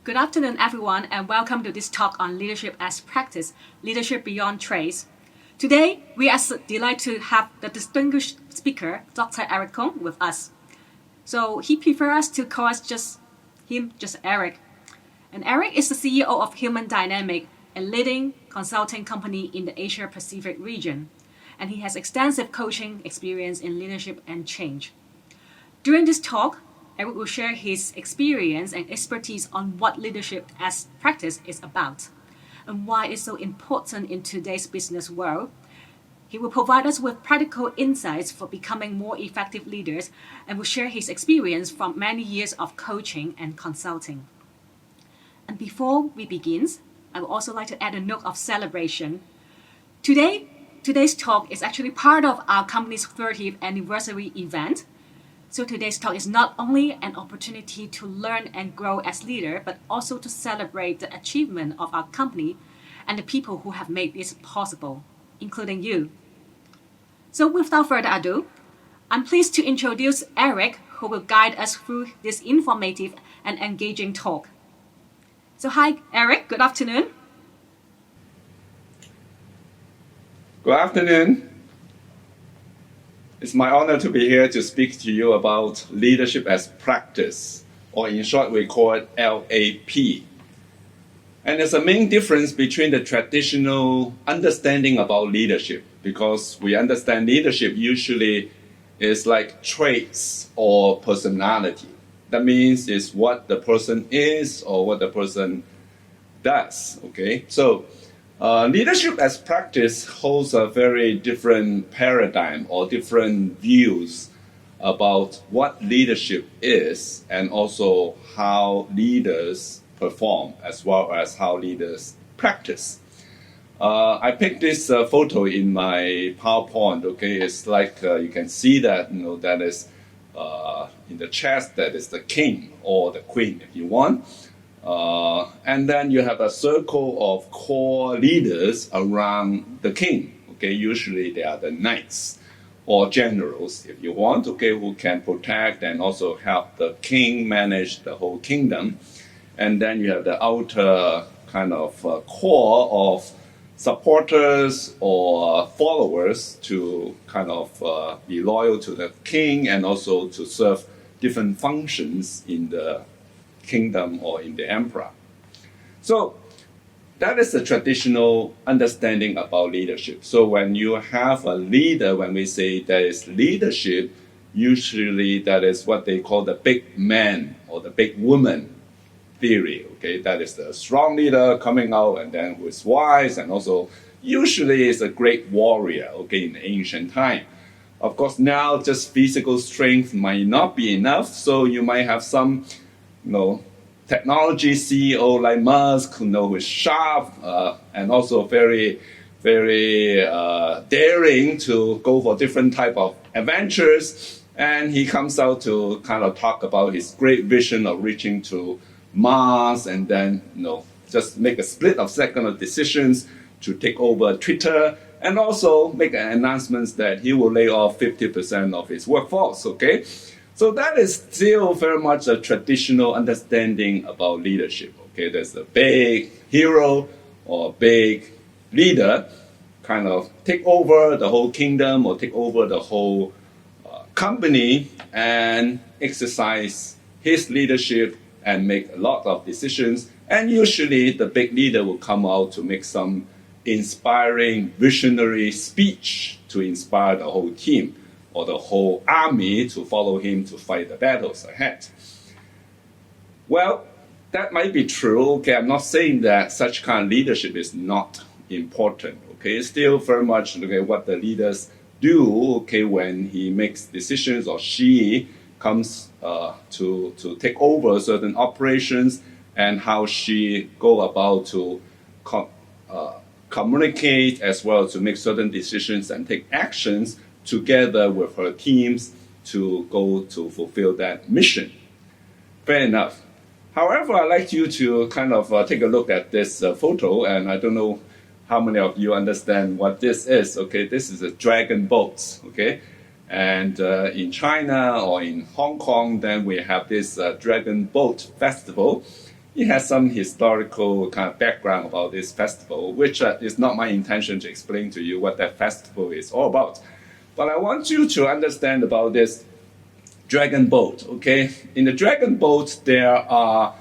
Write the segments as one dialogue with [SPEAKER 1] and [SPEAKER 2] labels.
[SPEAKER 1] Good afternoon, everyone, and welcome to this talk on leadership as practice, leadership beyond traits. Today, we are delighted to have the distinguished speaker, Dr. Eric Kong, with us. So he prefers us to call us just Eric. And Eric is the CEO of Human Dynamic, a leading consulting company in the Asia-Pacific region. And he has extensive coaching experience in leadership and change. During this talk, Eric will share his experience and expertise on what leadership as practice is about and why it's so important in today's business world. He will provide us with practical insights for becoming more effective leaders and will share his experience from many years of coaching and consulting. And before we begin, I would also like to add a note of celebration. Today's talk is actually part of our company's 30th anniversary event. So today's talk is not only an opportunity to learn and grow as leader, but also to celebrate the achievement of our company and the people who have made this possible, including you. So without further ado, I'm pleased to introduce Eric, who will guide us through this informative and engaging talk. So hi, Eric. Good afternoon.
[SPEAKER 2] Good afternoon. It's my honor to be here to speak to you about leadership as practice, or in short, we call it LAP. And there's a main difference between the traditional understanding about leadership, because we understand leadership usually is like traits or personality. That means it's what the person is or what the person does, okay? So leadership as practice holds a very different paradigm or different views about what leadership is and also how leaders perform as well as how leaders practice. I picked this photo in my PowerPoint, okay? It's like you can see that, that is in the chest, that is the king or the queen if you want. And then you have a circle of core leaders around the king. Okay, usually they are the knights or generals, if you want, okay, who can protect and also help the king manage the whole kingdom. And then you have the outer kind of core of supporters or followers to kind of be loyal to the king and also to serve different functions in the kingdom or in the emperor. So that is the traditional understanding about leadership. So when you have a leader, when we say there is leadership, usually that is what they call the big man or the big woman theory. Okay, that is the strong leader coming out and then who is wise and also usually is a great warrior, okay, in ancient time. Of course, now just physical strength might not be enough, so you might have some technology CEO like Musk, who is sharp and also very, very daring to go for different type of adventures. And he comes out to kind of talk about his great vision of reaching to Mars and then, just make a split of second of decisions to take over Twitter and also make an announcement that he will lay off 50% of his workforce, okay? So that is still very much a traditional understanding about leadership. Okay, there's a big hero or big leader kind of take over the whole kingdom or take over the whole company and exercise his leadership and make a lot of decisions. And usually the big leader will come out to make some inspiring, visionary speech to inspire the whole team or the whole army to follow him to fight the battles ahead. Well, that might be true. Okay, I'm not saying that such kind of leadership is not important. Okay, it's still very much what the leaders do. Okay, when he makes decisions or she comes to take over certain operations and how she go about to communicate as well to make certain decisions and take actions together with her teams to go to fulfill that mission. Fair enough. However, I'd like you to kind of take a look at this photo, and I don't know how many of you understand what this is. Okay, this is a dragon boat. Okay, and in China or in Hong Kong, then we have this dragon boat festival. It has some historical kind of background about this festival, which is not my intention to explain to you what that festival is all about. But I want you to understand about this dragon boat. Okay, in the dragon boat there are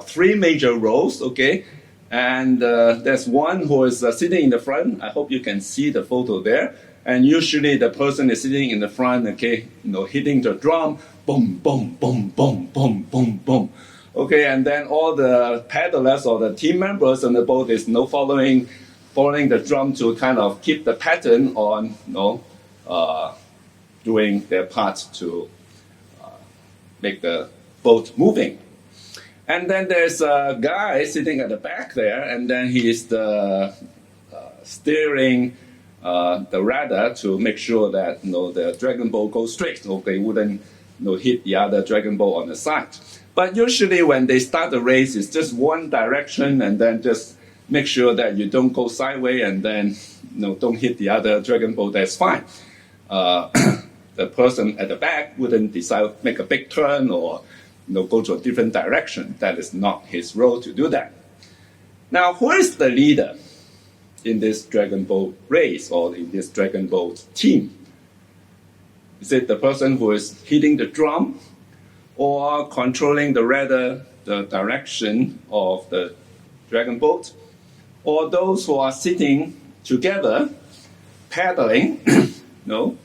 [SPEAKER 2] three major roles. Okay, and there's one who is sitting in the front. I hope you can see the photo there. And usually the person is sitting in the front. Okay, hitting the drum, boom, boom, boom, boom, boom, boom, boom. Okay, and then all the paddlers or the team members on the boat is following the drum to kind of keep the pattern on, doing their part to make the boat moving. And then there's a guy sitting at the back there, and then he's the steering the rudder to make sure that the dragon boat goes straight, so they wouldn't hit the other dragon boat on the side. But usually when they start the race, it's just one direction, and then just make sure that you don't go sideways, and then don't hit the other dragon boat. That's fine. The person at the back wouldn't decide make a big turn or go to a different direction. That is not his role to do that. Now, who is the leader in this dragon boat race or in this dragon boat team? Is it the person who is hitting the drum or controlling the rudder, the direction of the dragon boat, or those who are sitting together paddling? No.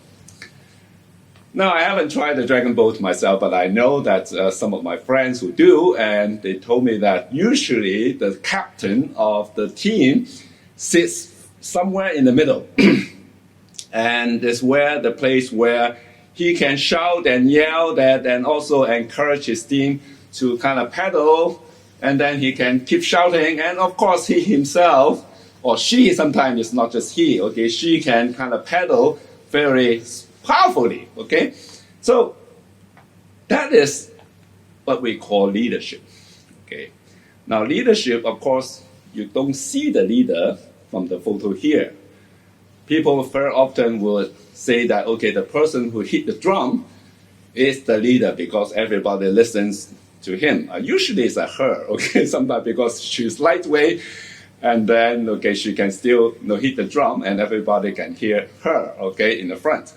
[SPEAKER 2] Now, I haven't tried the dragon boat myself, but I know that some of my friends who do, and they told me that usually the captain of the team sits somewhere in the middle. And it's the place where he can shout and yell that, and also encourage his team to kind of paddle, and then he can keep shouting. And of course, he himself, or she, sometimes it's not just he, okay, she can kind of paddle very powerfully, okay? So that is what we call leadership, okay? Now, leadership, of course, you don't see the leader from the photo here. People very often would say that, okay, the person who hit the drum is the leader because everybody listens to him. Usually it's a her, okay, sometimes because she's lightweight, and then, okay, she can still hit the drum and everybody can hear her, okay, in the front.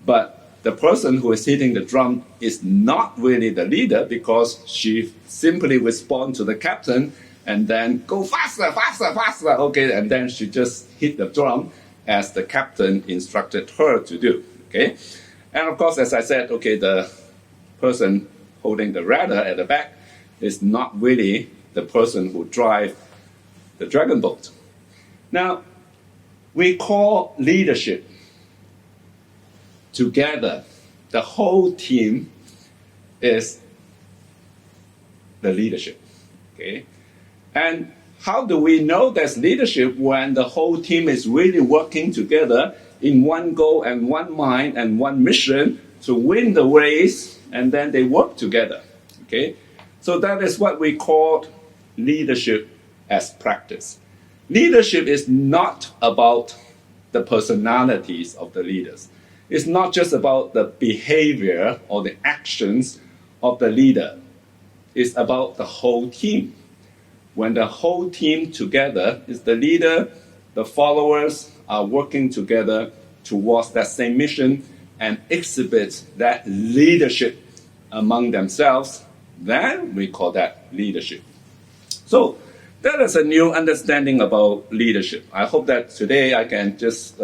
[SPEAKER 2] But the person who is hitting the drum is not really the leader because she simply responds to the captain and then go faster, faster, faster, okay, and then she just hit the drum as the captain instructed her to do, okay? And of course, as I said, okay, the person holding the rudder at the back is not really the person who drives the dragon boat. Now, we call leadership together. The whole team is the leadership, okay? And how do we know there's leadership when the whole team is really working together in one goal and one mind and one mission to win the race, and then they work together, okay? So that is what we call leadership as practice. Leadership is not about the personalities of the leaders. It's not just about the behavior or the actions of the leader. It's about the whole team. When the whole team together is the leader, the followers are working together towards that same mission and exhibit that leadership among themselves, then we call that leadership. So that is a new understanding about leadership. I hope that today I can just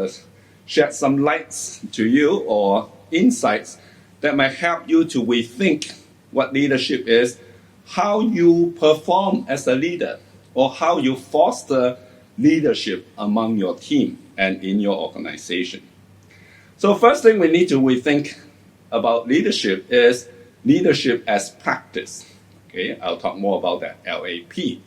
[SPEAKER 2] shed some lights to you or insights that might help you to rethink what leadership is, how you perform as a leader, or how you foster leadership among your team and in your organization. So first thing we need to rethink about leadership is leadership as practice. Okay, I'll talk more about that, LAP. Okay.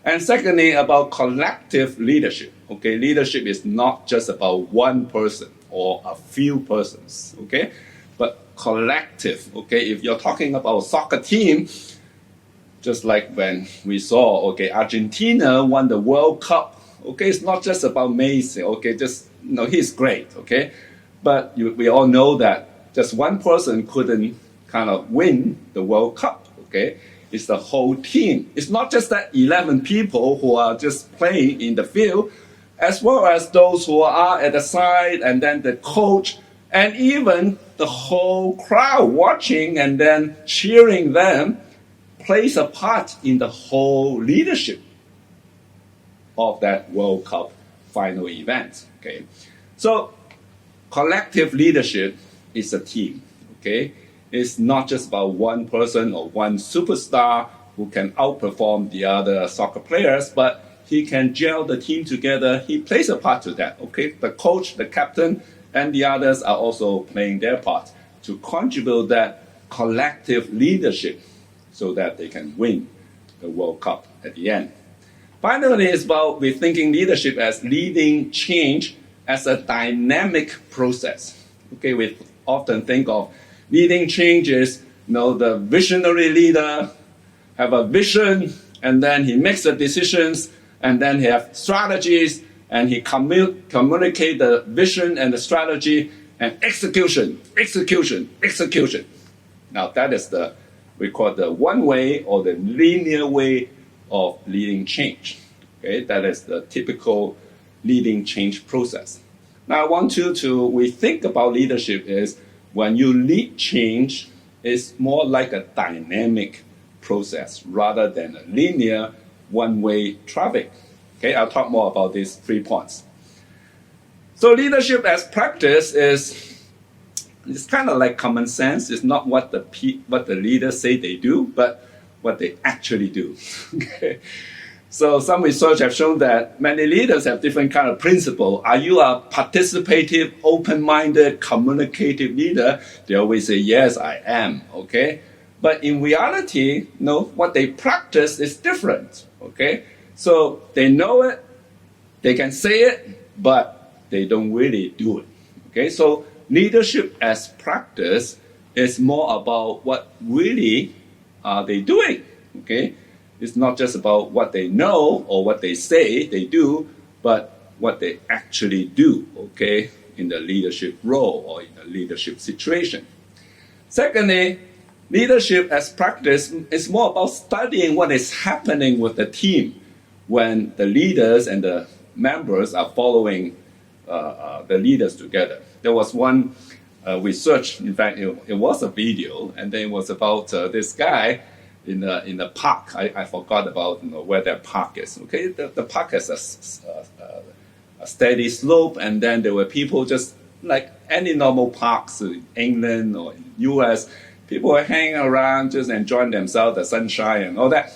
[SPEAKER 2] And secondly, about collective leadership. Okay, leadership is not just about one person or a few persons, okay, but collective. Okay, if you're talking about a soccer team, Just like when we saw, Argentina won the World Cup. It's not just about Messi. He's great. But we all know that just one person couldn't kind of win the World Cup. It's the whole team. It's not just that 11 people who are just playing in the field, as well as those who are at the side, and then the coach, and even the whole crowd watching and then cheering them plays a part in the whole leadership of that World Cup final event. So collective leadership is a team. It's not just about one person or one superstar who can outperform the other soccer players, but he can gel the team together. He plays a part to that. The coach, the captain, and the others are also playing their part to contribute that collective leadership so that they can win the World Cup at the end. Finally, it's about rethinking leadership as leading change as a dynamic process. We often think of leading change as the visionary leader have a vision, and then he makes the decisions, and then he have strategies, and he communicate the vision and the strategy, and execution. Now that is we call the one way or the linear way of leading change. That is the typical leading change process. Now I want you to rethink about leadership is when you lead change, it's more like a dynamic process rather than a linear one-way traffic. I'll talk more about these 3 points. So leadership as practice it's kind of like common sense. It's not what the leaders say they do, but what they actually do. So some research have shown that many leaders have different kind of principle. Are you a participative, open-minded, communicative leader? They always say, yes, I am. But in reality, what they practice is different. So they know it, they can say it, but they don't really do it. So leadership as practice is more about what really are they doing. It's not just about what they know or what they say they do, but what they actually do, in the leadership role or in the leadership situation. Secondly, leadership as practice is more about studying what is happening with the team when the leaders and the members are following the leaders together. There was one research, in fact, it was a video, and then it was about this guy in the park. I forgot about where that park is. The park has a steady slope, and then there were people just like any normal parks in England or in US. People were hanging around, just enjoying themselves, the sunshine and all that.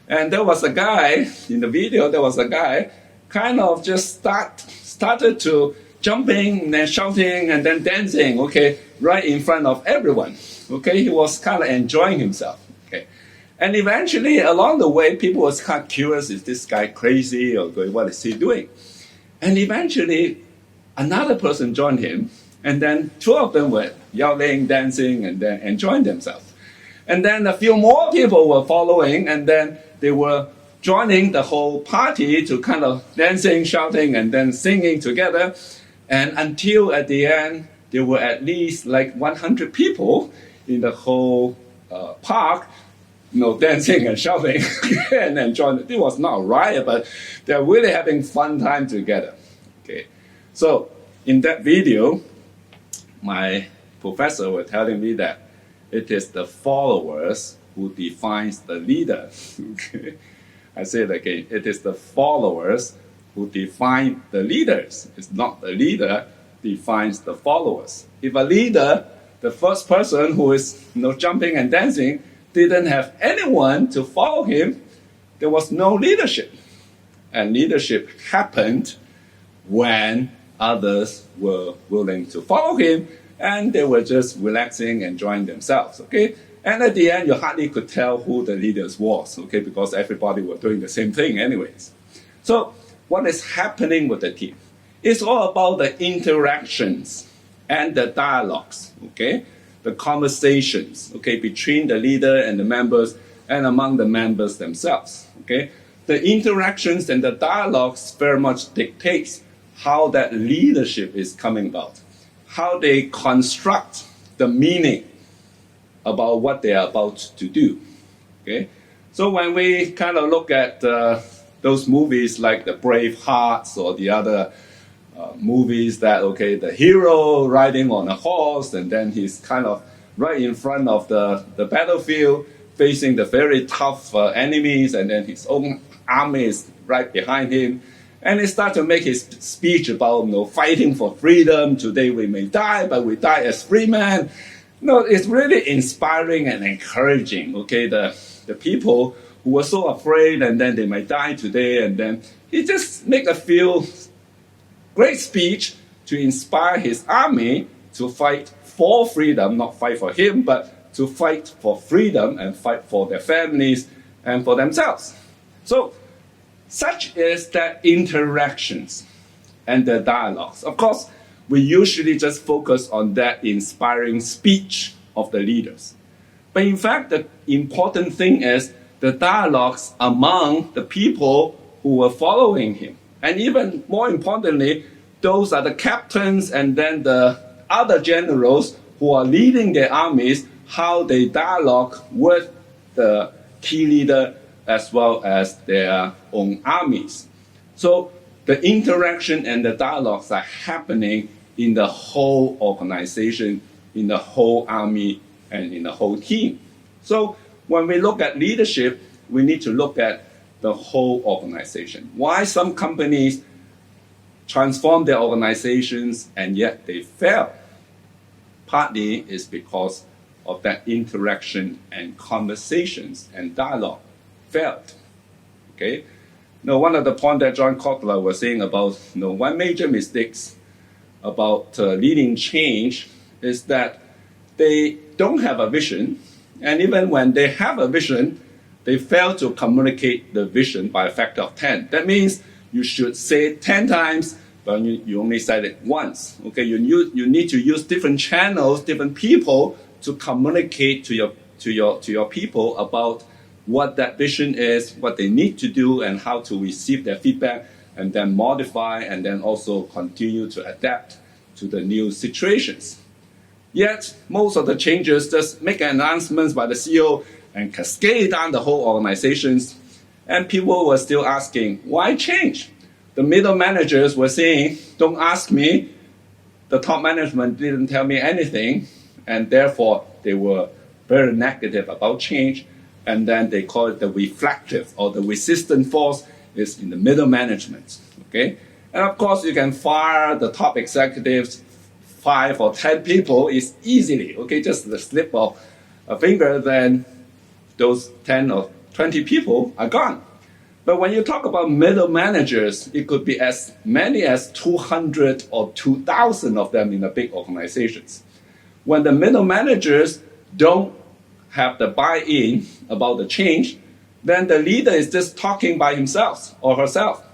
[SPEAKER 2] And there was a guy in the video. There was a guy kind of just started to jumping and then shouting and then dancing. Right in front of everyone. He was kind of enjoying himself. And eventually, along the way, people was kind of curious, is this guy crazy or what is he doing? And eventually, another person joined him, and then 2 of them were yelling, dancing, and then enjoying themselves. And then a few more people were following, and then they were joining the whole party to kind of dancing, shouting, and then singing together. And until at the end, there were at least like 100 people in the whole park, dancing and shouting and enjoying. It was not a riot, but they're really having fun time together. So in that video, my professor was telling me that it is the followers who defines the leader. I say it again. It is the followers who define the leaders. It's not the leader defines the followers. If a leader, the first person who is jumping and dancing, didn't have anyone to follow him, there was no leadership. And leadership happened when others were willing to follow him, and they were just relaxing, enjoying themselves. And at the end, you hardly could tell who the leaders was, because everybody was doing the same thing anyways. So what is happening with the team? It's all about the interactions and the dialogues, the conversations, between the leader and the members and among the members themselves. Okay? The interactions and the dialogues very much dictates how that leadership is coming about, how they construct the meaning about what they are about to do. Okay? So when we kind of look at those movies like the Brave Hearts or the other movies that, okay, the hero riding on a horse and then he's kind of right in front of the battlefield facing the very tough enemies, and then his own army is right behind him. And he starts to make his speech about, fighting for freedom. Today we may die, but we die as free men. It's really inspiring and encouraging, okay, the people who were so afraid and then they might die today, and then he just make a few great speech to inspire his army to fight for freedom, not fight for him, but to fight for freedom and fight for their families and for themselves. So such is that interactions and the dialogues. Of course, we usually just focus on that inspiring speech of the leaders. But in fact, the important thing is the dialogues among the people who were following him. And even more importantly, those are the captains and then the other generals who are leading their armies, how they dialogue with the key leader as well as their own armies. So the interaction and the dialogues are happening in the whole organization, in the whole army, and in the whole team. So when we look at leadership, we need to look at the whole organization. Why some companies transform their organizations and yet they fail? Partly is because of that interaction and conversations and dialogue failed. Okay? Now, one of the points that John Kotler was saying about one major mistake about leading change is that they don't have a vision, and even when they have a vision, they fail to communicate the vision by a factor of 10. That means you should say it 10 times, but you only said it once. Okay, you need to use different channels, different people to communicate to your people about what that vision is, what they need to do, and how to receive their feedback, and then modify, and then also continue to adapt to the new situations. Yet, most of the changes just make announcements by the CEO and cascade down the whole organizations, and people were still asking, why change? The middle managers were saying, don't ask me, the top management didn't tell me anything, and therefore they were very negative about change, and then they call it the reflective or the resistant force is in the middle management. Okay? And of course, you can fire the top executives, 5 or 10 people is easily, okay, just the slip of a finger, then those 10 or 20 people are gone. But when you talk about middle managers, it could be as many as 200 or 2,000 of them in the big organizations. When the middle managers don't have the buy-in about the change, then the leader is just talking by himself or herself.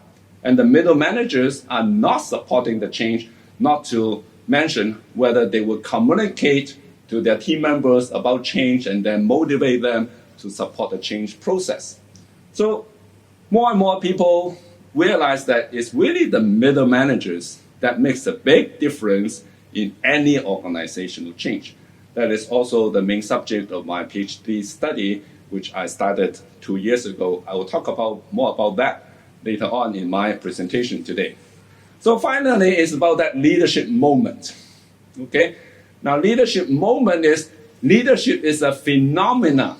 [SPEAKER 2] And the middle managers are not supporting the change, not to mention whether they would communicate to their team members about change and then motivate them to support the change process. So more and more people realize that it's really the middle managers that makes a big difference in any organizational change. That is also the main subject of my PhD study, which I started 2 years ago. I will talk more about that later on in my presentation today. So finally, it's about that leadership moment. Okay? Now, leadership is a phenomena.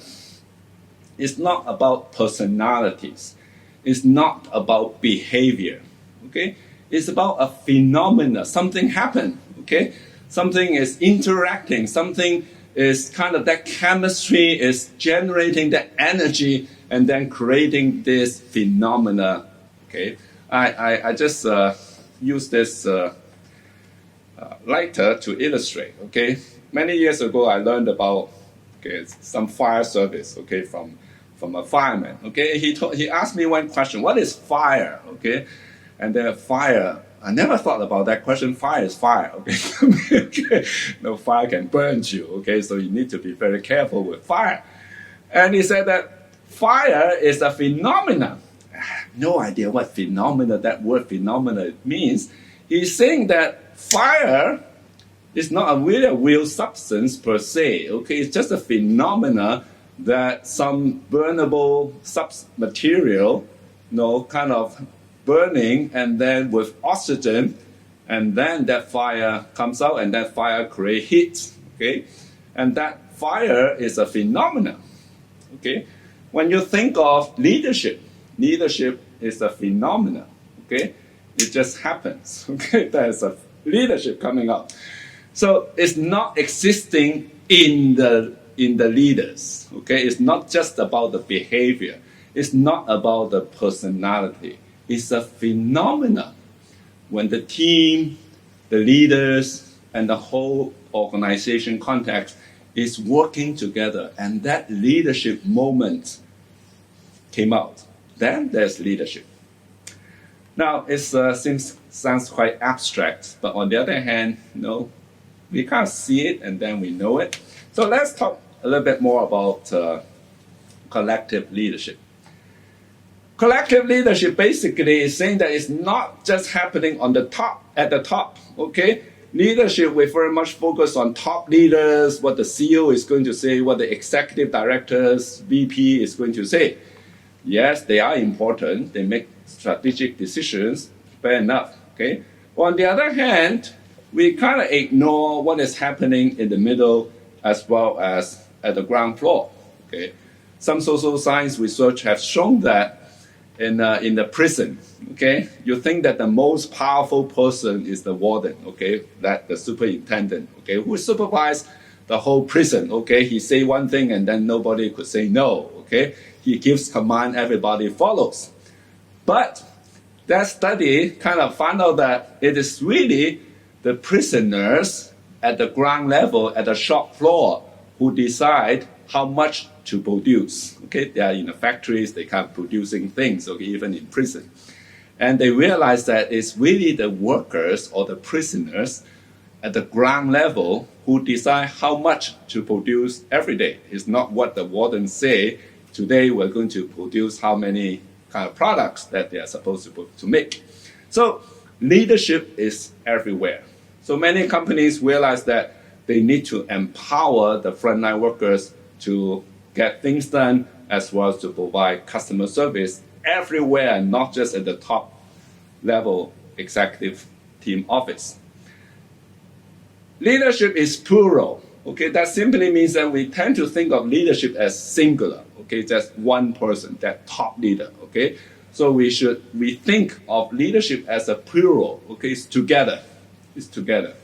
[SPEAKER 2] It's not about personalities. It's not about behavior. Okay? It's about a phenomena. Something happened. Okay? Something is interacting. Something is kind of that chemistry is generating that energy and then creating this phenomena. Okay? I just use this lighter to illustrate. Okay? Many years ago, I learned about some fire service. Okay, from a fireman. Okay, he asked me one question: what is fire? Okay, and then fire. I never thought about that question. Fire is fire. Okay, okay. No, fire can burn you. Okay, so you need to be very careful with fire. And he said that fire is a phenomenon. No idea what phenomena, that word phenomena means. He's saying that fire is not a real substance per se. Okay, it's just a phenomena that some burnable material, kind of burning, and then with oxygen, and then that fire comes out, and that fire creates heat. Okay, and that fire is a phenomenon. Okay, when you think of leadership is a phenomenon. Okay, it just happens. Okay, there's a leadership coming out. So it's not existing in the leaders. Okay, it's not just about the behavior. It's not about the personality. It's a phenomenon. When the team, the leaders, and the whole organization context is working together, and that leadership moment came out, then there's leadership. Now, it sounds quite abstract, but on the other hand, we can't see it and then we know it. So let's talk a little bit more about collective leadership. Collective leadership basically is saying that it's not just happening at the top, okay? Leadership, we very much focus on top leaders, what the CEO is going to say, what the executive directors, VP is going to say. Yes, they are important. They make strategic decisions, fair enough, okay? On the other hand, we kind of ignore what is happening in the middle as well as at the ground floor, okay? Some social science research has shown that in the prison, okay, you think that the most powerful person is the warden, okay, that the superintendent, okay, who supervises the whole prison, okay. He say one thing and then nobody could say no, okay. He gives command, everybody follows. But that study kind of found out that it is really the prisoners at the ground level, at the shop floor, who decide how much to produce. Okay, they are in the factories, they can't producing things, okay, even in prison. And they realize that it's really the workers or the prisoners at the ground level who decide how much to produce every day. It's not what the wardens say, today we're going to produce how many kind of products that they are supposed to make. So leadership is everywhere. So many companies realize that they need to empower the frontline workers to get things done, as well as to provide customer service everywhere, not just at the top level executive team office. Leadership is plural. Okay, that simply means that we tend to think of leadership as singular. Okay, just one person, that top leader. Okay, so we think of leadership as a plural. Okay, it's together. It's together.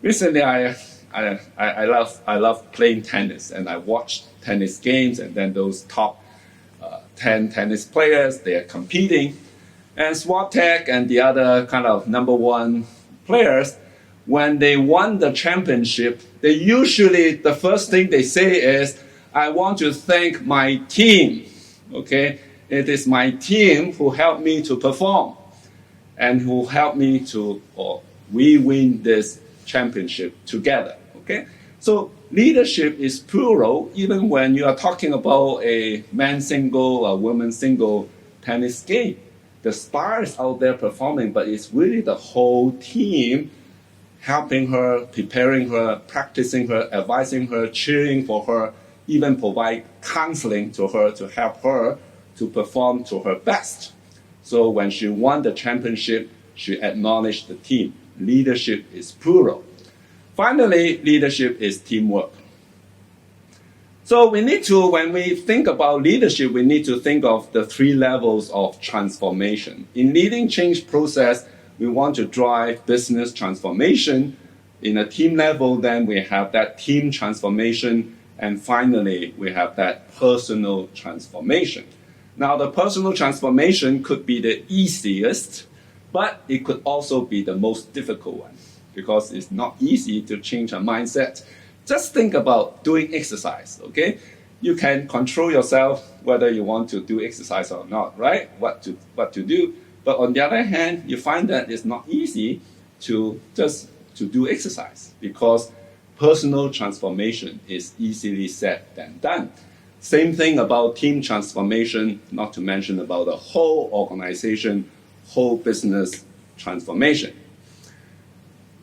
[SPEAKER 2] Recently, I love playing tennis, and I watched tennis games, and then those top 10 tennis players, they are competing. And Swiatek and the other kind of number one players, when they won the championship, the first thing they say is, I want to thank my team. Okay, it is my team who helped me to perform and who helped me we win this championship together. Okay, so leadership is plural, even when you are talking about a man single, a woman single tennis game. The stars out there performing, but it's really the whole team helping her, preparing her, practicing her, advising her, cheering for her, even provide counseling to her to help her to perform to her best. So when she won the championship, she acknowledged the team. Leadership is plural. Finally, leadership is teamwork. So when we think about leadership, we need to think of the 3 levels of transformation. In leading change process, we want to drive business transformation. In a team level, then we have that team transformation. And finally, we have that personal transformation. Now, the personal transformation could be the easiest, but it could also be the most difficult one, because it's not easy to change a mindset. Just think about doing exercise, okay? You can control yourself whether you want to do exercise or not, right? What to do. But on the other hand, you find that it's not easy to do exercise, because personal transformation is easily said than done. Same thing about team transformation, not to mention about the whole organization, whole business transformation.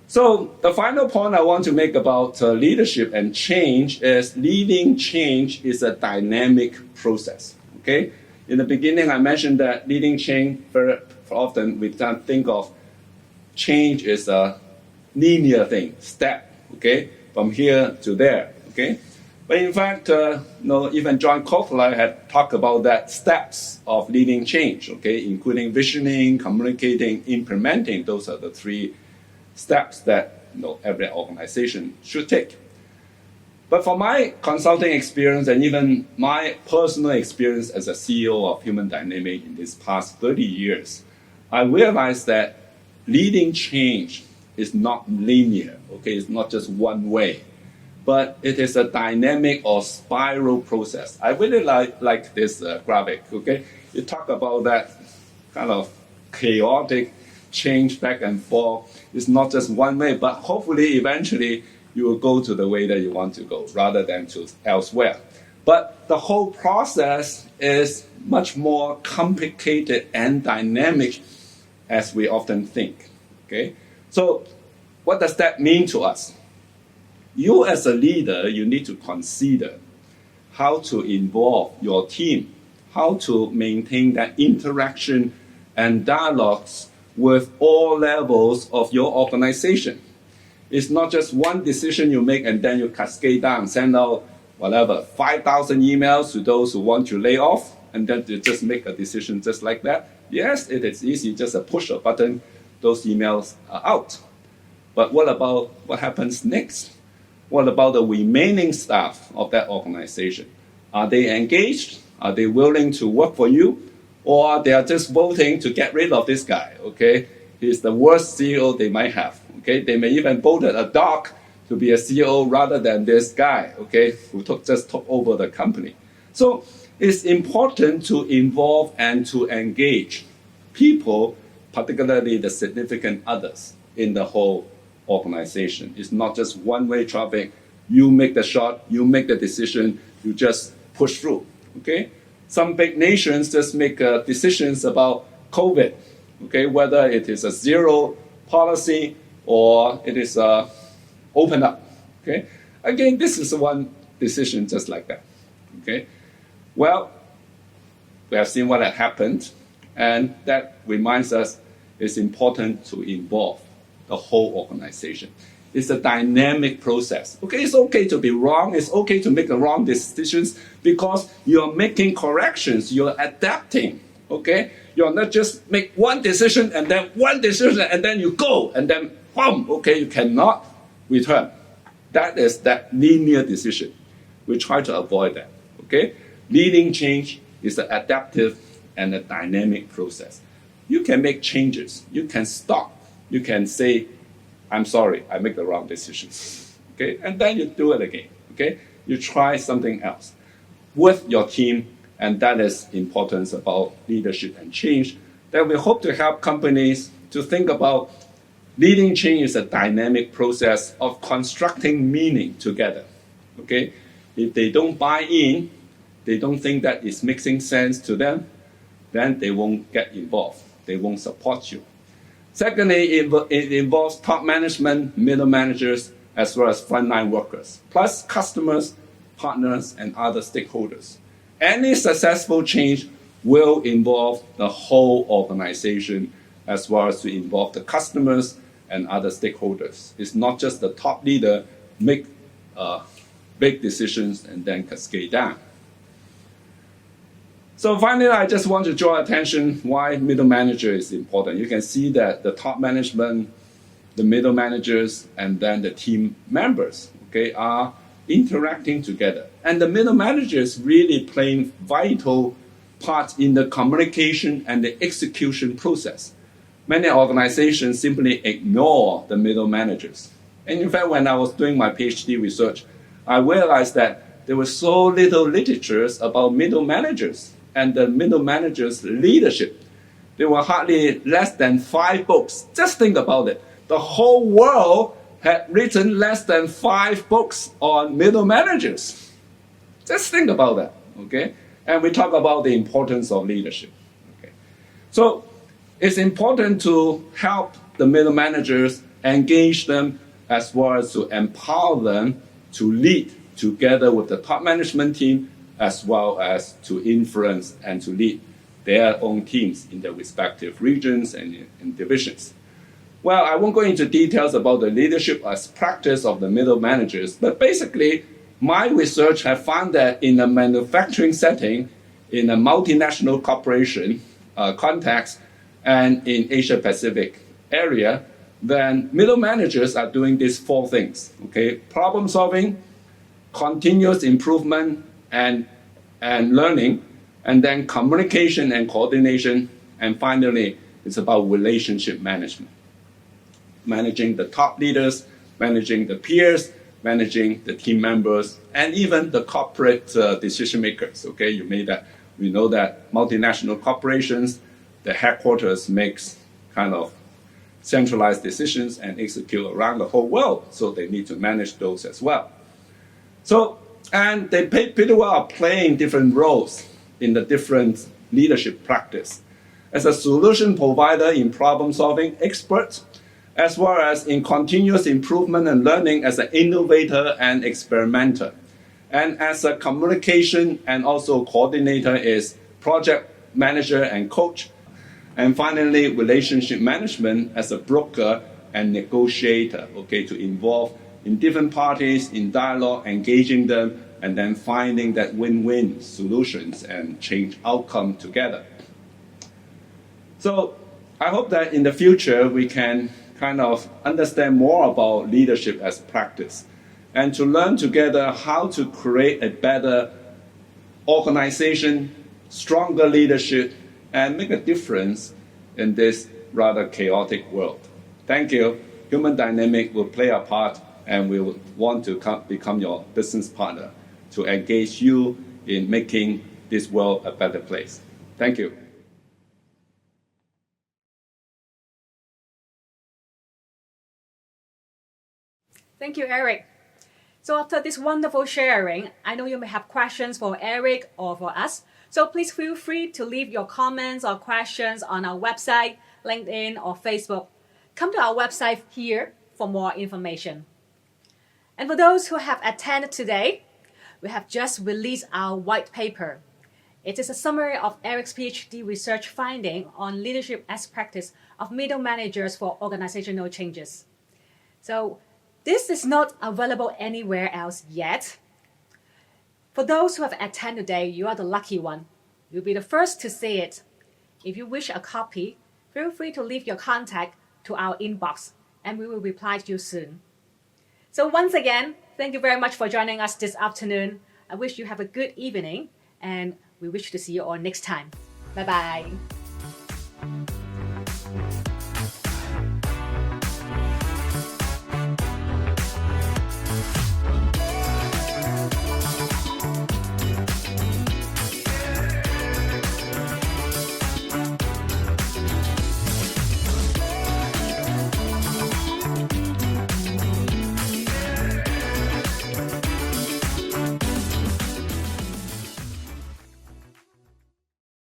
[SPEAKER 2] So the final point I want to make about leadership and change is leading change is a dynamic process. Okay? In the beginning, I mentioned that leading change, very often we think of change as a linear thing, step, okay, from here to there, okay. But in fact, even John Koffler had talked about that steps of leading change, okay, including visioning, communicating, implementing. Those are the three steps that every organization should take. But for my consulting experience and even my personal experience as a CEO of Human Dynamic in these past 30 years, I realized that leading change is not linear, okay? It's not just one way, but it is a dynamic or spiral process. I really like this graphic, okay? You talk about that kind of chaotic change back and forth. It's not just one way, but hopefully eventually you will go to the way that you want to go rather than to elsewhere. But the whole process is much more complicated and dynamic as we often think. Okay? So what does that mean to us? You as a leader, you need to consider how to involve your team, how to maintain that interaction and dialogues with all levels of your organization. It's not just one decision you make and then you cascade down, send out 5,000 emails to those who want to lay off, and then you just make a decision just like that. Yes, it is easy, just a push a button, those emails are out. But what about what happens next? What about the remaining staff of that organization? Are they engaged? Are they willing to work for you? Or they are just voting to get rid of this guy, okay? He's the worst CEO they might have, okay? They may even vote a dog to be a CEO rather than this guy, okay, who just took over the company. So it's important to involve and to engage people, particularly the significant others in the whole organization. It's not just one-way traffic. You make the shot, you make the decision, you just push through, okay? Some big nations just make decisions about COVID, okay, whether it is a zero policy or it is open up, okay? Again, this is one decision just like that, okay? Well, we have seen what had happened, and that reminds us it's important to involve the whole organization. It's a dynamic process. Okay, it's okay to be wrong. It's okay to make the wrong decisions because you're making corrections. You're adapting. Okay, you're not just make one decision and then you go and then boom. Okay, you cannot return. That is that linear decision. We try to avoid that. Okay, leading change is an adaptive and a dynamic process. You can make changes. You can stop. You can say, I'm sorry, I make the wrong decisions. Okay, and then you do it again. Okay, you try something else with your team, and that is importance about leadership and change. That we hope to help companies to think about leading change is a dynamic process of constructing meaning together. Okay, if they don't buy in, they don't think that it's making sense to them, then they won't get involved. They won't support you. Secondly, it involves top management, middle managers, as well as frontline workers, plus customers, partners, and other stakeholders. Any successful change will involve the whole organization, as well as to involve the customers and other stakeholders. It's not just the top leader make big decisions and then cascade down. So finally, I just want to draw attention why middle manager is important. You can see that the top management, the middle managers, and then the team members, okay, are interacting together. And the middle managers really playing vital part in the communication and the execution process. Many organizations simply ignore the middle managers. And in fact, when I was doing my PhD research, I realized that there was so little literature about middle managers and the middle managers' leadership. There were hardly less than 5 books. Just think about it. The whole world had written less than 5 books on middle managers. Just think about that, okay? And we talk about the importance of leadership, okay? So it's important to help the middle managers, engage them, as well as to empower them to lead together with the top management team, as well as to influence and to lead their own teams in their respective regions and divisions. Well, I won't go into details about the leadership as practice of the middle managers, but basically, my research has found that in a manufacturing setting, in a multinational corporation context, and in Asia Pacific area, then middle managers are doing these four things, okay? Problem solving, continuous improvement, and learning, and then communication and coordination, and finally, it's about relationship management. Managing the top leaders, managing the peers, managing the team members, and even the corporate decision makers, okay? We know that multinational corporations, the headquarters makes kind of centralized decisions and execute around the whole world, so they need to manage those as well. So, and they pretty well are playing different roles in the different leadership practice. As a solution provider in problem solving expert, as well as in continuous improvement and learning as an innovator and experimenter. And as a communication and also coordinator is project manager and coach. And finally, relationship management as a broker and negotiator, okay, to involve in different parties, in dialogue, engaging them, and then finding that win-win solutions and change outcome together. So I hope that in the future we can kind of understand more about leadership as practice and to learn together how to create a better organization, stronger leadership, and make a difference in this rather chaotic world. Thank you. Human Dynamic will play a part, and we will want to become your business partner to engage you in making this world a better place. Thank you.
[SPEAKER 1] Thank you, Eric. So after this wonderful sharing, I know you may have questions for Eric or for us. So please feel free to leave your comments or questions on our website, LinkedIn, or Facebook. Come to our website here for more information. And for those who have attended today, we have just released our white paper. It is a summary of Eric's PhD research finding on leadership as practice of middle managers for organizational changes. So this is not available anywhere else yet. For those who have attended today, you are the lucky one. You'll be the first to see it. If you wish a copy, feel free to leave your contact to our inbox, and we will reply to you soon. So once again, thank you very much for joining us this afternoon. I wish you have a good evening, and we wish to see you all next time. Bye-bye.